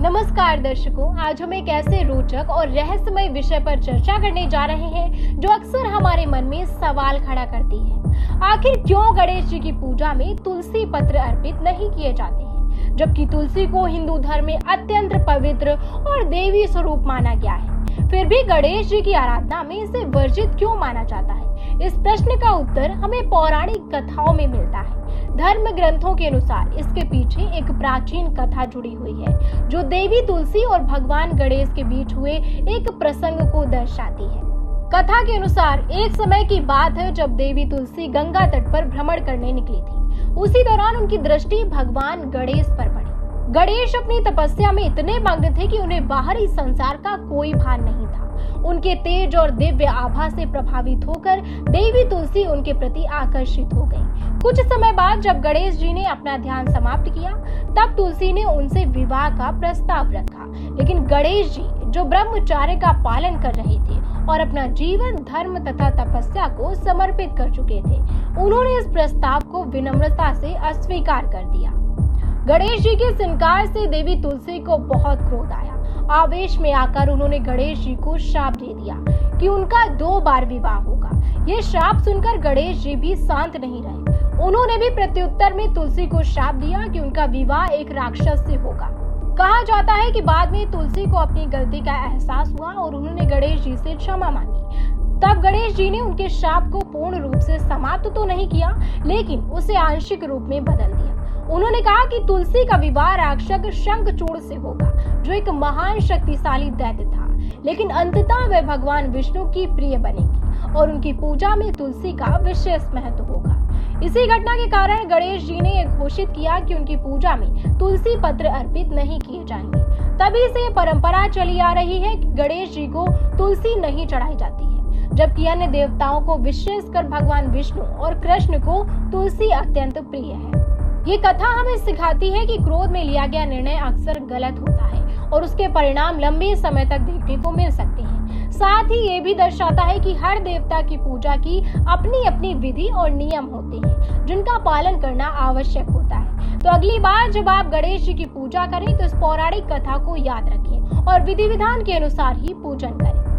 नमस्कार दर्शकों, आज हम एक ऐसे रोचक और रहस्यमय विषय पर चर्चा करने जा रहे हैं जो अक्सर हमारे मन में सवाल खड़ा करती है। आखिर क्यों गणेश जी की पूजा में तुलसी पत्र अर्पित नहीं किए जाते हैं, जबकि तुलसी को हिंदू धर्म में अत्यंत पवित्र और देवी स्वरूप माना गया है। फिर भी गणेश जी की आराधना में इसे वर्जित क्यों माना जाता है? इस प्रश्न का उत्तर हमें पौराणिक कथाओं में मिलता है। धर्म ग्रंथों के अनुसार इसके पीछे एक प्राचीन कथा जुड़ी हुई है, जो देवी तुलसी और भगवान गणेश के बीच हुए एक प्रसंग को दर्शाती है। कथा के अनुसार एक समय की बात है जब देवी तुलसी गंगा तट पर भ्रमण करने निकली थी। उसी दौरान उनकी दृष्टि भगवान गणेश पर पड़ी। गणेश अपनी तपस्या में इतने मग्न थे कि उन्हें बाहरी संसार का कोई भान नहीं था। उनके तेज और दिव्य आभा से प्रभावित होकर देवी तुलसी उनके प्रति आकर्षित हो गई। कुछ समय बाद जब गणेश जी ने अपना ध्यान समाप्त किया, तब तुलसी ने उनसे विवाह का प्रस्ताव रखा। लेकिन गणेश जी, जो ब्रह्मचर्य का पालन कर रहे थे और अपना जीवन धर्म तथा तपस्या को समर्पित कर चुके थे, उन्होंने इस प्रस्ताव को विनम्रता से अस्वीकार कर दिया। गणेश जी के इस इनकार से देवी तुलसी को बहुत क्रोध आया। आवेश में आकर उन्होंने गणेश जी को श्राप दे दिया कि उनका 2 बार विवाह होगा। ये श्राप सुनकर गणेश जी भी शांत नहीं रहे। उन्होंने भी प्रत्युत्तर में तुलसी को श्राप दिया कि उनका विवाह एक राक्षस से होगा। कहा जाता है कि बाद में तुलसी को अपनी गलती का एहसास हुआ और उन्होंने गणेश जी से क्षमा मांगी। तब गणेश जी ने उनके श्राप को पूर्ण रूप से समाप्त तो नहीं किया, लेकिन उसे आंशिक रूप में बदल दिया। उन्होंने कहा कि तुलसी का विवाह राक्षस शंखचूड़ से होगा, जो एक महान शक्तिशाली दैत्य था। लेकिन अंततः वह भगवान विष्णु की प्रिय बनेगी और उनकी पूजा में तुलसी का विशेष महत्व होगा। इसी घटना के कारण गणेश जी ने घोषित किया कि उनकी पूजा में तुलसी पत्र अर्पित नहीं किए जाएंगे। तभी से परंपरा चली आ रही है कि गणेश जी को तुलसी नहीं चढ़ाई जाती है, जबकि अन्य देवताओं को, विशेषकर भगवान विष्णु और कृष्ण को, तुलसी अत्यंत प्रिय है। ये कथा हमें सिखाती है कि क्रोध में लिया गया निर्णय अक्सर गलत होता है और उसके परिणाम लंबे समय तक देखने को मिल सकते हैं। साथ ही ये भी दर्शाता है कि हर देवता की पूजा की अपनी अपनी विधि और नियम होते हैं, जिनका पालन करना आवश्यक होता है। तो अगली बार जब आप गणेश जी की पूजा करें तो इस पौराणिक कथा को याद रखें और विधि विधान के अनुसार ही पूजन करें।